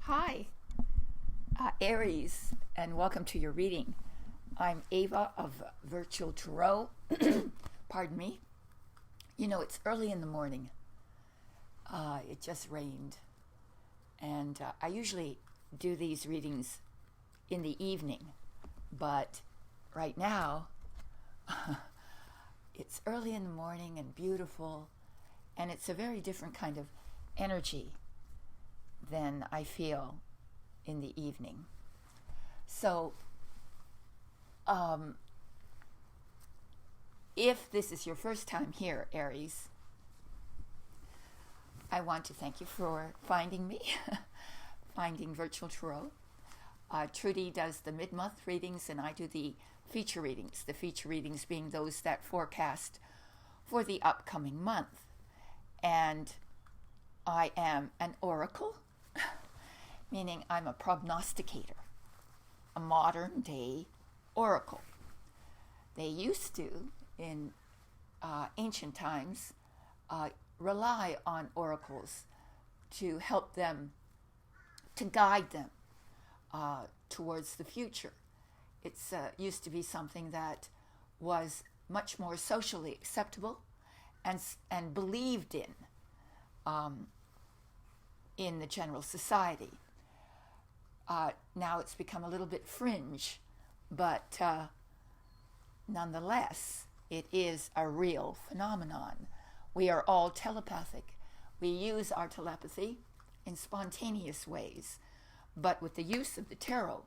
Hi, Aries, and welcome to your reading. I'm Ava of Virtual Tarot. Pardon me. You know, it's early in the morning. It just rained. And I usually do these readings in the evening. But right now, it's early in the morning and beautiful. And it's a very different kind of energy than I feel in the evening. So, if this is your first time here, Aries, I want to thank you for finding me, finding Virtual Tarot. Trudy does the mid-month readings and I do the feature readings. The feature readings being those that forecast for the upcoming month. And I am an oracle, meaning I'm a prognosticator, a modern day oracle. They used to, in ancient times, rely on oracles to help them, to guide them towards the future. It's used to be something that was much more socially acceptable and believed in the general society. Now it's become a little bit fringe, but nonetheless, it is a real phenomenon. We are all telepathic. We use our telepathy in spontaneous ways, but with the use of the tarot,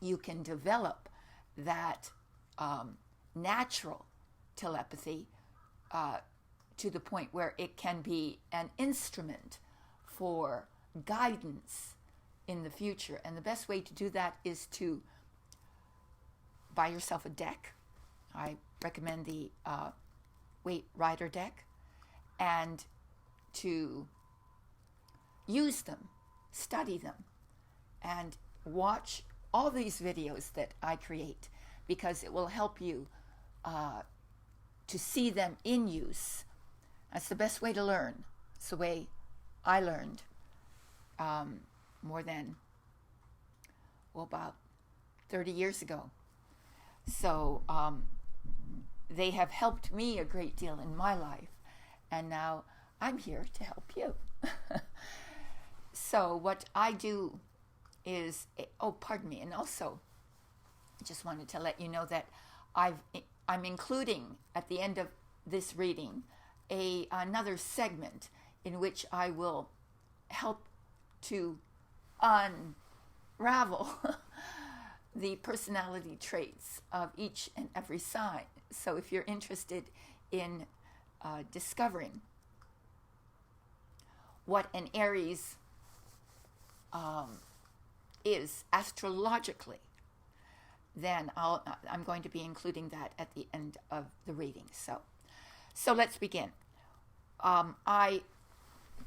you can develop that natural telepathy to the point where it can be an instrument for guidance in the future. And the best way to do that is to buy yourself a deck. I recommend the Weight Rider deck, and to use them, study them, and watch all these videos that I create, because it will help you to see them in use. That's the best way to learn. It's the way I learned more than, about 30 years ago. So they have helped me a great deal in my life, and now I'm here to help you. So what I do is, and also I just wanted to let you know that I'm including at the end of this reading another segment in which I will help to unravel the personality traits of each and every sign. So if you're interested in discovering what an Aries is astrologically, then I'm going to be including that at the end of the reading. So let's begin.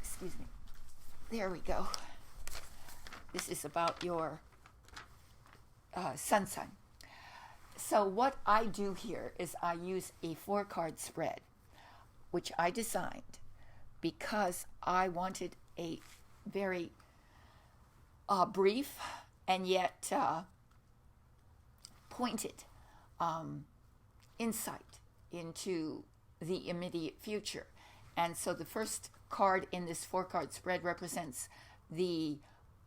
Excuse me. There we go. This is about your sun sign. So what I do here is I use a 4-card spread, which I designed because I wanted a very brief and yet pointed insight into the immediate future. And so the first card in this 4-card spread represents the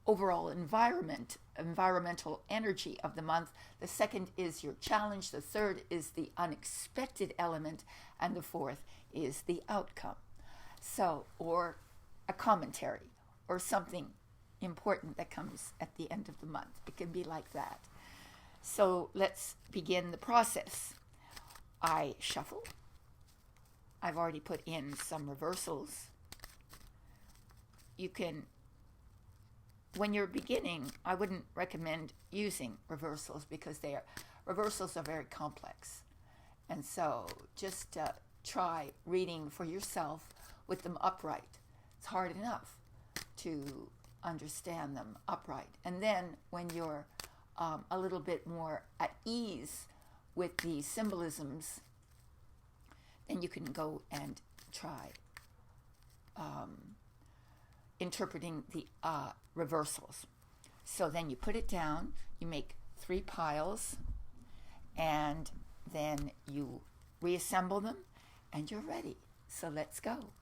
overall environmental energy of the month. The second is your challenge. The third is the unexpected element. And the fourth is the outcome. So, or a commentary or something important that comes at the end of the month. It can be like that. So let's begin the process. I shuffle. I've already put in some reversals. You can, when you're beginning, I wouldn't recommend using reversals because reversals are very complex. And so just try reading for yourself with them upright. It's hard enough to understand them upright. And then when you're a little bit more at ease with the symbolisms, then you can go and try interpreting the reversals. So then you put it down, you make 3 piles, and then you reassemble them, and you're ready. So let's go.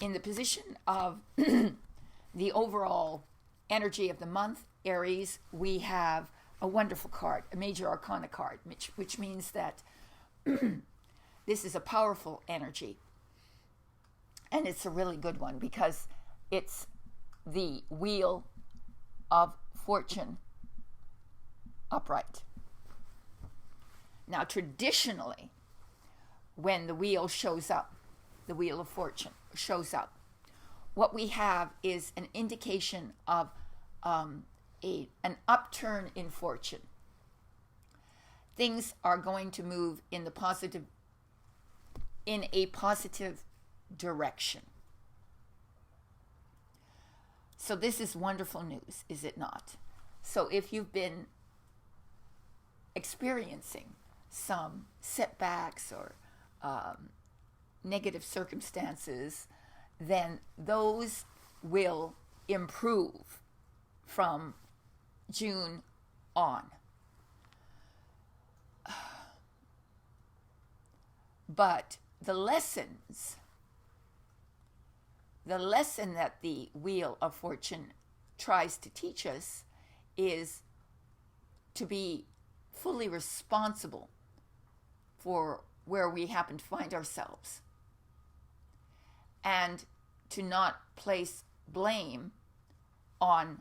In the position of the overall energy of the month, Aries, we have a wonderful card, a major arcana card, which means that this is a powerful energy. And it's a really good one because it's the Wheel of Fortune upright. Now, traditionally, when the wheel shows up, the Wheel of Fortune shows up, what we have is an indication of an upturn in fortune. Things are going to move in a positive direction. So this is wonderful news, is it not? So if you've been experiencing some setbacks or negative circumstances, then those will improve from June on. But the lesson that the Wheel of Fortune tries to teach us is to be fully responsible for where we happen to find ourselves, and to not place blame on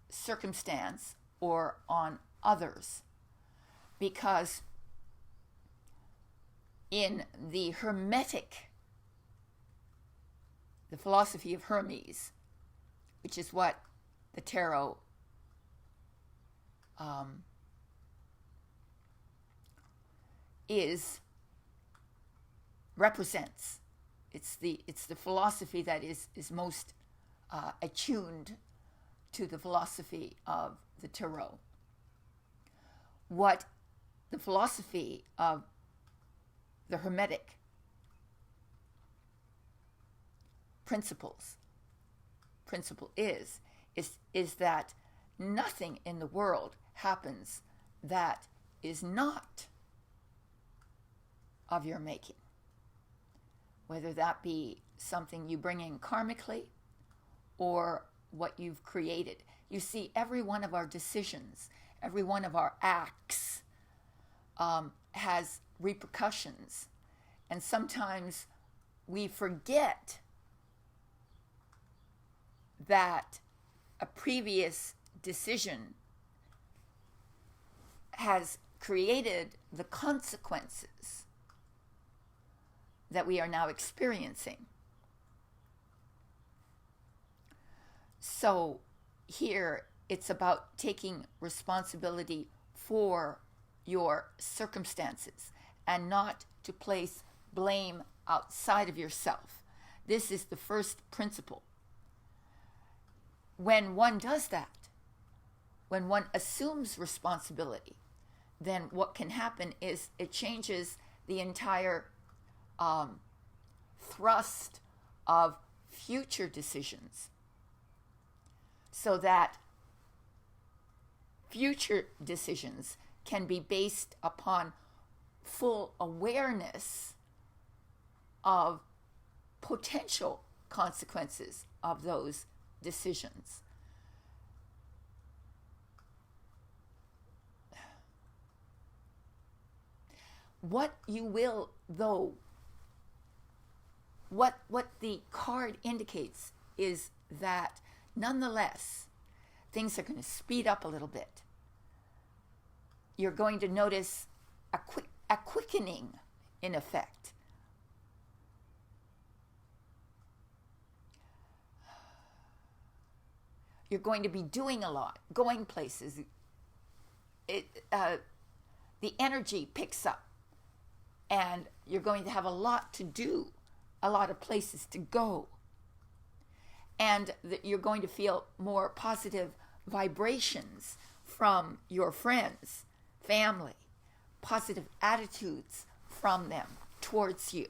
circumstance or on others, because in the philosophy of Hermes, which is what the tarot represents. It's the philosophy that is most attuned to the philosophy of the tarot. What the philosophy of the Hermetic principle is that nothing in the world happens that is not of your making. Whether that be something you bring in karmically or what you've created. You see, every one of our decisions, every one of our acts has repercussions. And sometimes we forget that a previous decision has created the consequences that we are now experiencing. So here it's about taking responsibility for your circumstances and not to place blame outside of yourself. This is the first principle. When one does that, when one assumes responsibility, then what can happen is it changes the entire thrust of future decisions, so that future decisions can be based upon full awareness of potential consequences of those decisions. What you will, though, what the card indicates is that nonetheless, things are going to speed up a little bit. You're going to notice a quickening in effect. You're going to be doing a lot, going places. The energy picks up, and you're going to have a lot to do, a lot of places to go. And you're going to feel more positive vibrations from your friends, family, positive attitudes from them towards you.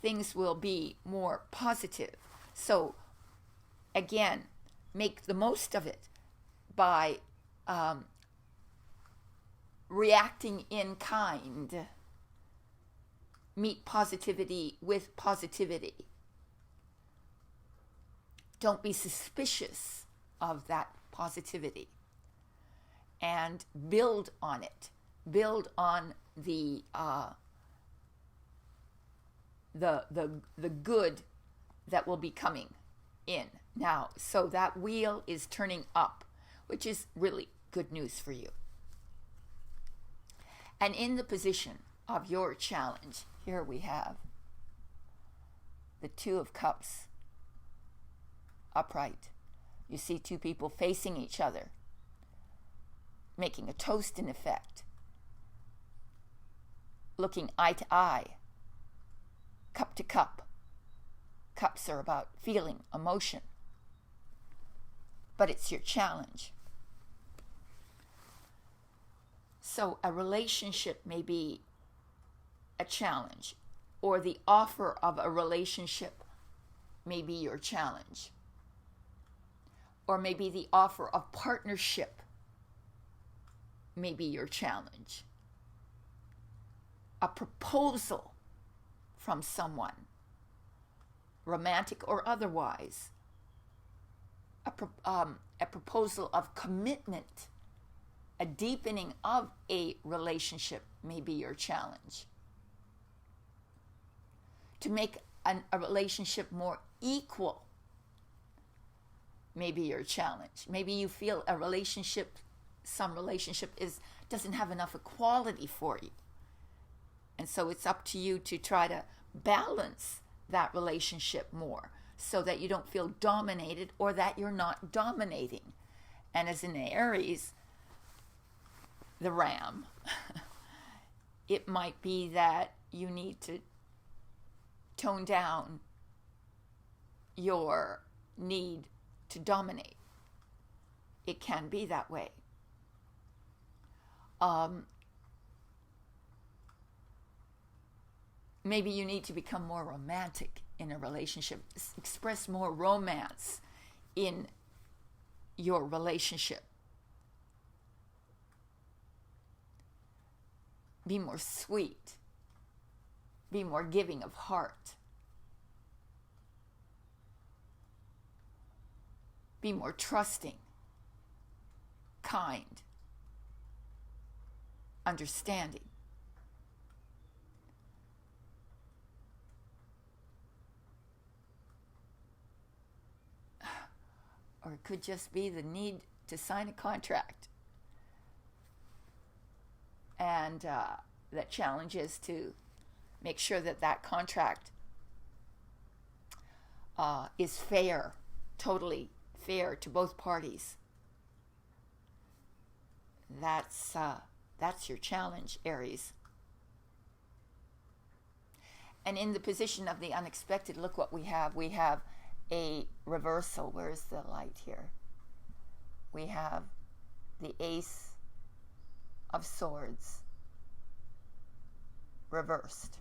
Things will be more positive. So again, make the most of it by reacting in kind. Meet positivity with positivity. Don't be suspicious of that positivity, and build on it. Build on the good that will be coming in now. So that wheel is turning up, which is really good news for you. And in the position of your challenge, here we have the Two of Cups upright. You see two people facing each other, making a toast in effect, looking eye to eye, cup to cup. Cups are about feeling, emotion. But it's your challenge. So a relationship may be a challenge, or the offer of a relationship may be your challenge. Or maybe the offer of partnership may be your challenge. A proposal from someone, romantic or otherwise, a proposal of commitment, a deepening of a relationship may be your challenge. To make a relationship more equal may be your challenge. Maybe you feel some relationship doesn't have enough equality for you. And so it's up to you to try to balance that relationship more so that you don't feel dominated, or that you're not dominating. And as in Aries, the ram, it might be that you need to tone down your need to dominate. It can be that way. Maybe you need to become more romantic in a relationship. Express more romance in your relationship. Be more sweet. Be more giving of heart. Be more trusting, kind, understanding. Or it could just be the need to sign a contract. And that challenge is to make sure that contract is fair, totally fair to both parties. That's your challenge, Aries. And in the position of the unexpected, look what we have. We have a reversal. Where's the light here? We have the Ace of Swords reversed.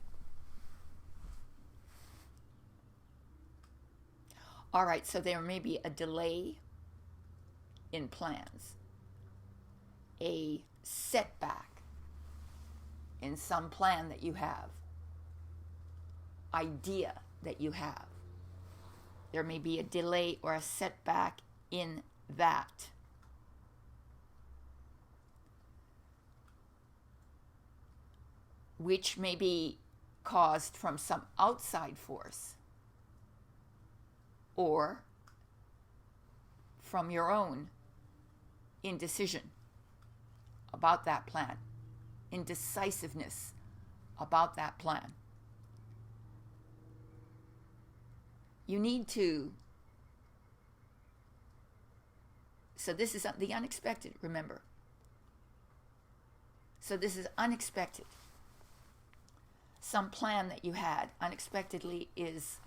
All right, so there may be a delay in plans, a setback in some plan that you have, idea that you have. There may be a delay or a setback in that. Which may be caused from some outside force, or from your own indecision about that plan, indecisiveness about that plan. You need to, so this is the unexpected, remember. So this is unexpected. Some plan that you had unexpectedly is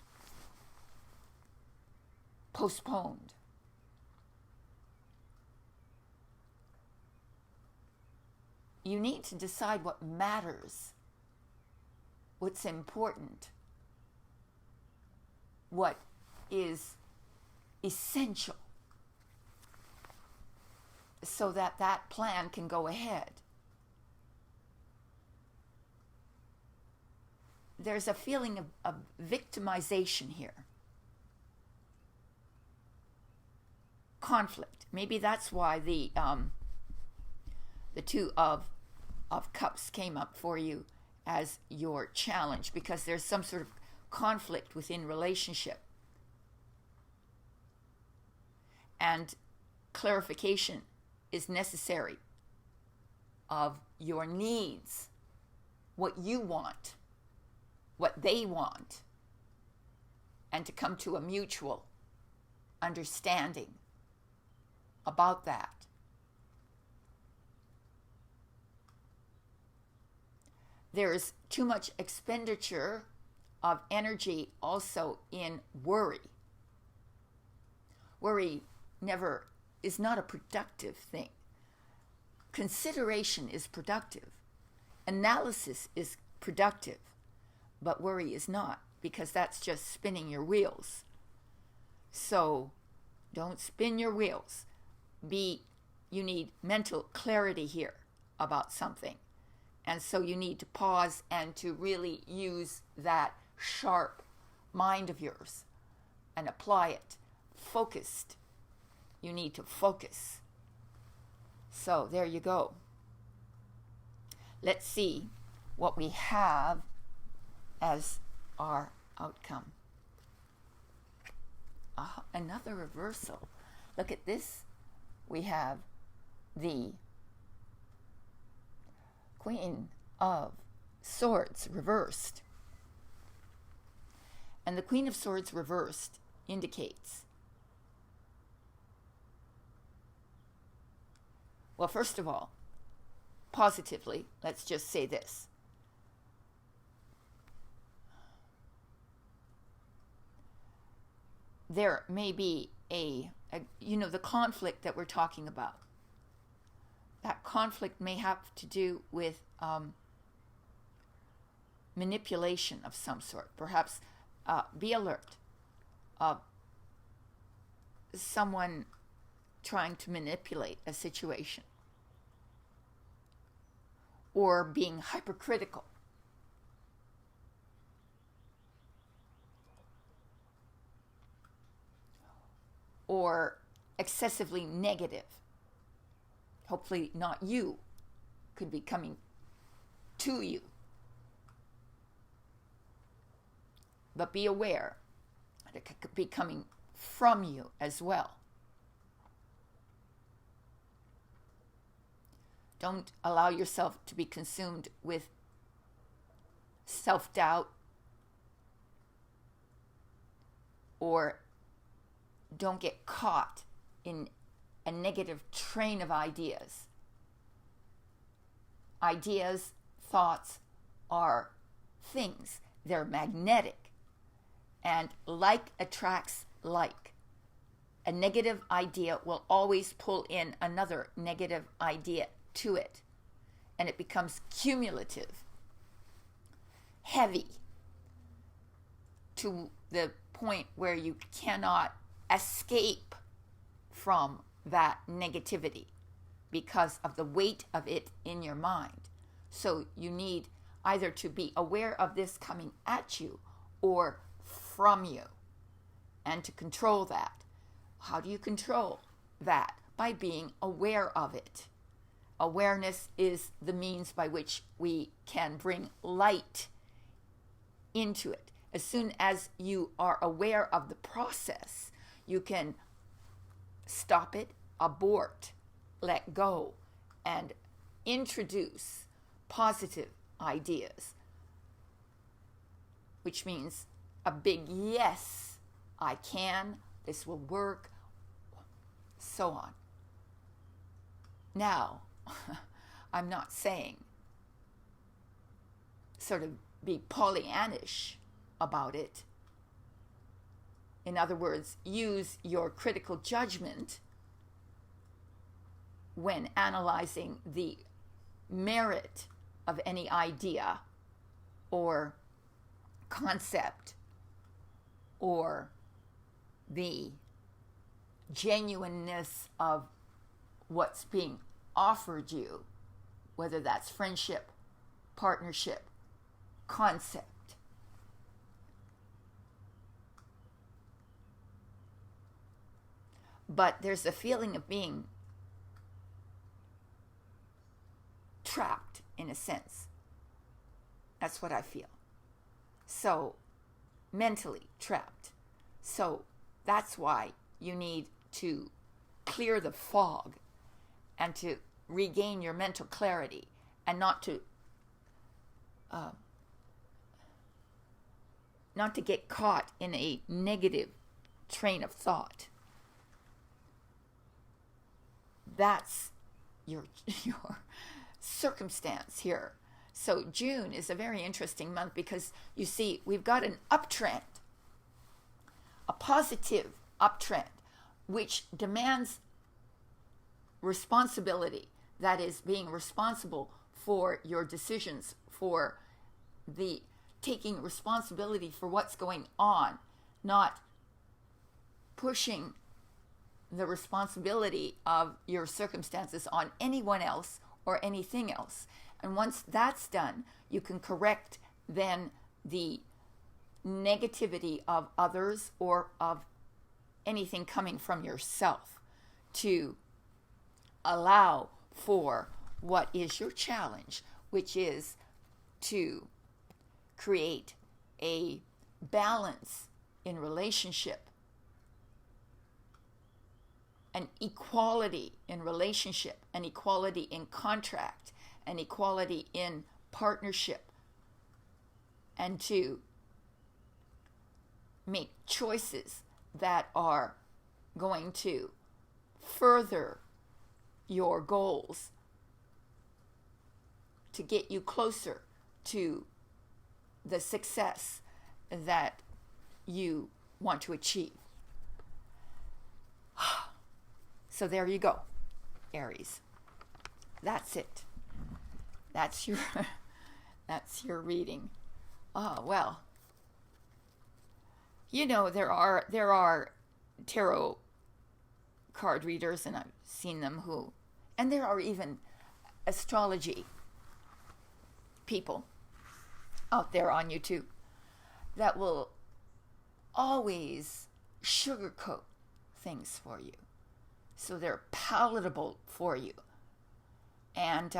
postponed. You need to decide what matters, what's important, what is essential so that that plan can go ahead. There's a feeling of victimization here. Conflict. Maybe that's why the Two of Cups came up for you as your challenge, because there's some sort of conflict within relationship. And clarification is necessary of your needs, what you want, what they want, and to come to a mutual understanding about that. There's too much expenditure of energy also in worry. Worry is not a productive thing. Consideration is productive. Analysis is productive. But worry is not, because that's just spinning your wheels. So don't spin your wheels. You need mental clarity here about something. And so you need to pause and to really use that sharp mind of yours and apply it. Focused. You need to focus. So there you go. Let's see what we have as our outcome. Another reversal. Look at this. We have the Queen of Swords reversed. And the Queen of Swords reversed indicates, well, first of all, positively, let's just say this. There may be the conflict that we're talking about. That conflict may have to do with manipulation of some sort. Perhaps be alert of someone trying to manipulate a situation, or being hypercritical, or excessively negative. Hopefully not you, could be coming to you. But be aware that it could be coming from you as well. Don't allow yourself to be consumed with self-doubt, or don't get caught in a negative train of ideas. Ideas, thoughts are things. They're magnetic. And like attracts like. A negative idea will always pull in another negative idea to it. And it becomes cumulative, heavy, to the point where you cannot escape from that negativity because of the weight of it in your mind. So you need either to be aware of this coming at you or from you, and to control that. How do you control that? By being aware of it. Awareness is the means by which we can bring light into it. As soon as you are aware of the process, you can stop it, abort, let go, and introduce positive ideas, which means a big yes, I can, this will work, so on. Now, I'm not saying sort of be Pollyannish about it. In other words, use your critical judgment when analyzing the merit of any idea or concept or the genuineness of what's being offered you, whether that's friendship, partnership, concept. But there's a feeling of being trapped, in a sense. That's what I feel. So, mentally trapped. So, that's why you need to clear the fog and to regain your mental clarity, and not to get caught in a negative train of thought. That's your circumstance here. So June is a very interesting month because, you see, we've got an uptrend, a positive uptrend, which demands responsibility. That is, being responsible for your decisions, for the taking responsibility for what's going on, not pushing the responsibility of your circumstances on anyone else or anything else. And once that's done, you can correct then the negativity of others or of anything coming from yourself, to allow for what is your challenge, which is to create a balance in relationship, an equality in relationship, an equality in contract, an equality in partnership, and to make choices that are going to further your goals, to get you closer to the success that you want to achieve. So there you go, Aries. That's it. That's your reading. Oh, well. You know, there are tarot card readers, and I've seen them and there are even astrology people out there on YouTube that will always sugarcoat things for you, so they're palatable for you. And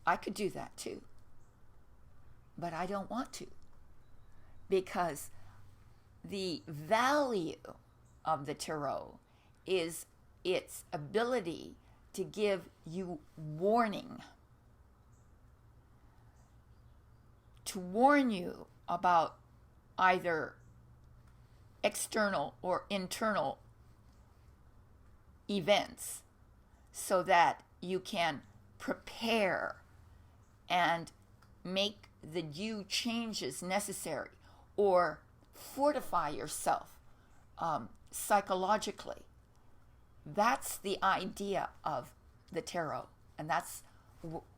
I could do that too, but I don't want to, because the value of the tarot is its ability to give you warning, to warn you about either external or internal events, so that you can prepare and make the due changes necessary, or fortify yourself psychologically. That's the idea of the tarot, and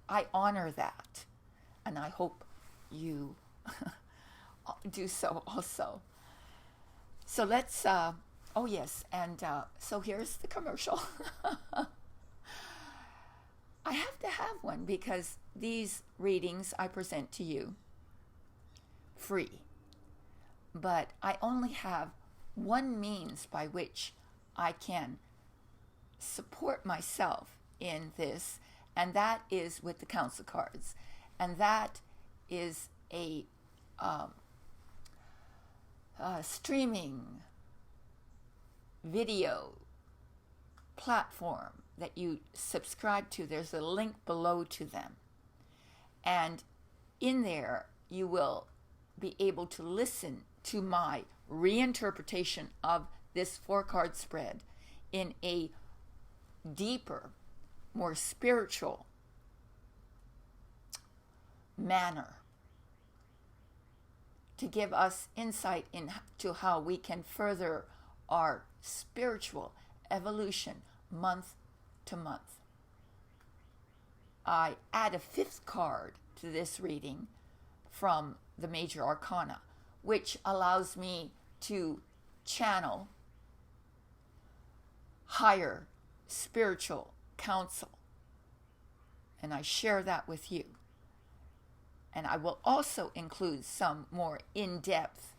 I honor that, and I hope you do so also. So let's oh yes, and so here's the commercial. I have to have one because these readings I present to you free, but I only have one means by which I can support myself in this, and that is with the counsel cards, and that is a streaming video platform that you subscribe to. There's a link below to them, and in there you will be able to listen to my reinterpretation of this 4-card spread in a deeper, more spiritual manner, to give us insight into how we can further our spiritual evolution month to month. I add a 5th card to this reading from the major arcana, which allows me to channel higher spiritual counsel. And I share that with you. And I will also include some more in-depth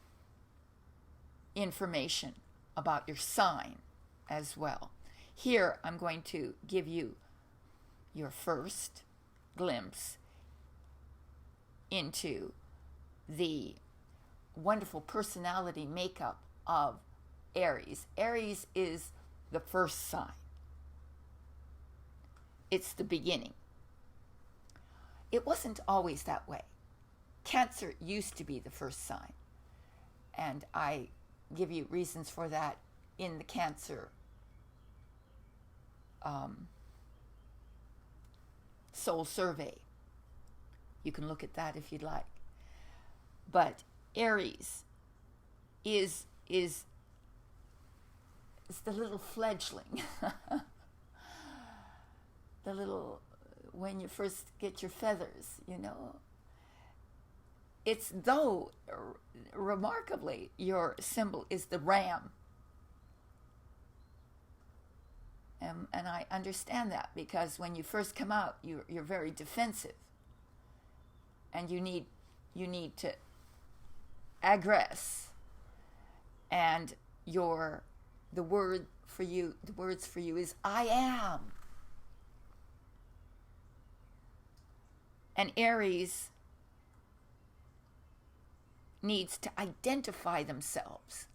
information about your sign as well. Here, I'm going to give you your first glimpse into the wonderful personality makeup of Aries. Aries is the first sign. It's the beginning. It wasn't always that way. Cancer used to be the first sign. And I give you reasons for that in the Cancer soul survey. You can look at that if you'd like. But Aries is the little fledgling. The little, when you first get your feathers, you know. It's though, remarkably, your symbol is the ram. And I understand that, because when you first come out, you're very defensive. And you need to aggress. And the words for you is I am. And Aries needs to identify themselves.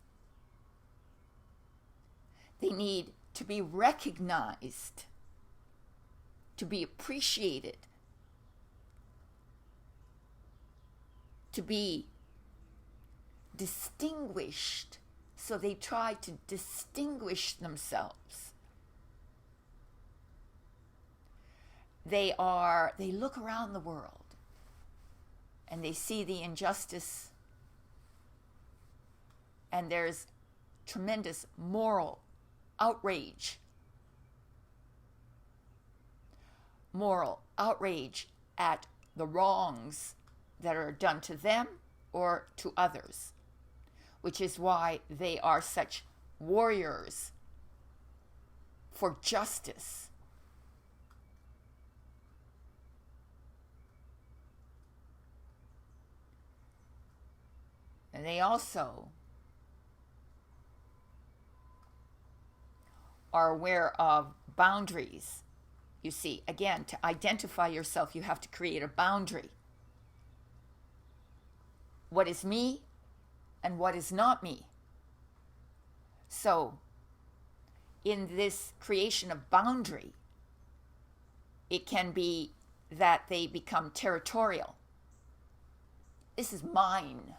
They need to be recognized, to be appreciated, to be distinguished. So they try to distinguish themselves. They look around the world and they see the injustice, and there's tremendous moral outrage. Moral outrage at the wrongs that are done to them or to others, which is why they are such warriors for justice. And they also are aware of boundaries. You see, again, to identify yourself, you have to create a boundary. What is me and what is not me? So, in this creation of boundary, it can be that they become territorial. This is mine.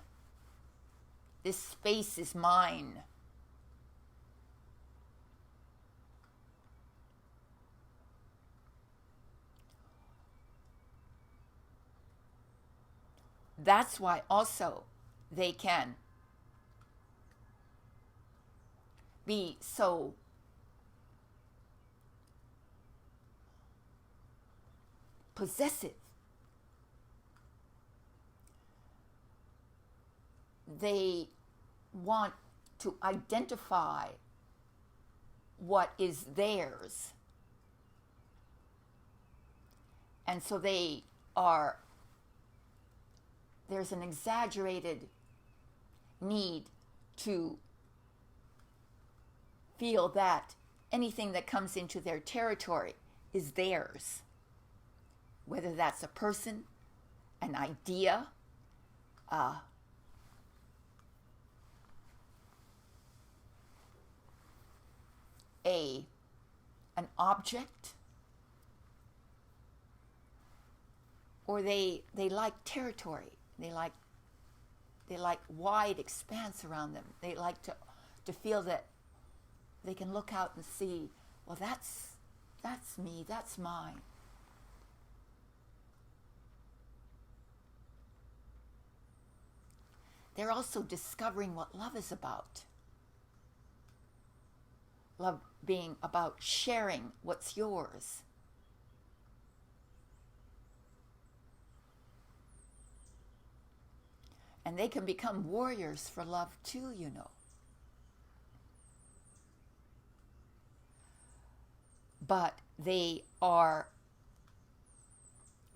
This space is mine. That's why also they can be so possessive. They want to identify what is theirs. And so there's an exaggerated need to feel that anything that comes into their territory is theirs. Whether that's a person, an idea, an object, or they like territory. They like wide expanse around them. They like to feel that they can look out and see, well, that's me, that's mine. They're also discovering what love is about. Love being about sharing what's yours. And they can become warriors for love too, you know. but they are,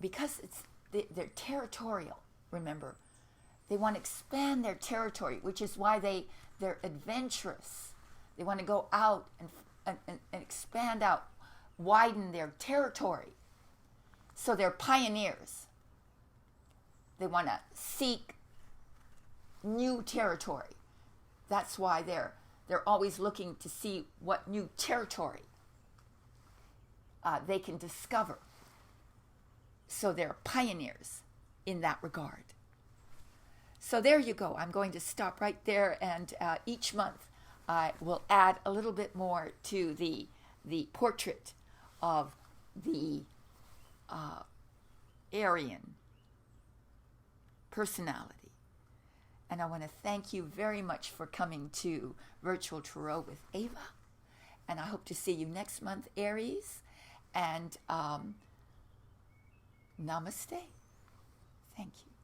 because they're territorial, remember. They want to expand their territory, which is why they're adventurous. They want to go out and expand out, widen their territory. So they're pioneers. They want to seek new territory. That's why they're always looking to see what new territory they can discover. So they're pioneers in that regard. So there you go. I'm going to stop right there, and each month I will add a little bit more to the portrait of the Aryan personality. And I want to thank you very much for coming to Virtual Tarot with Ava. And I hope to see you next month, Aries. And namaste. Thank you.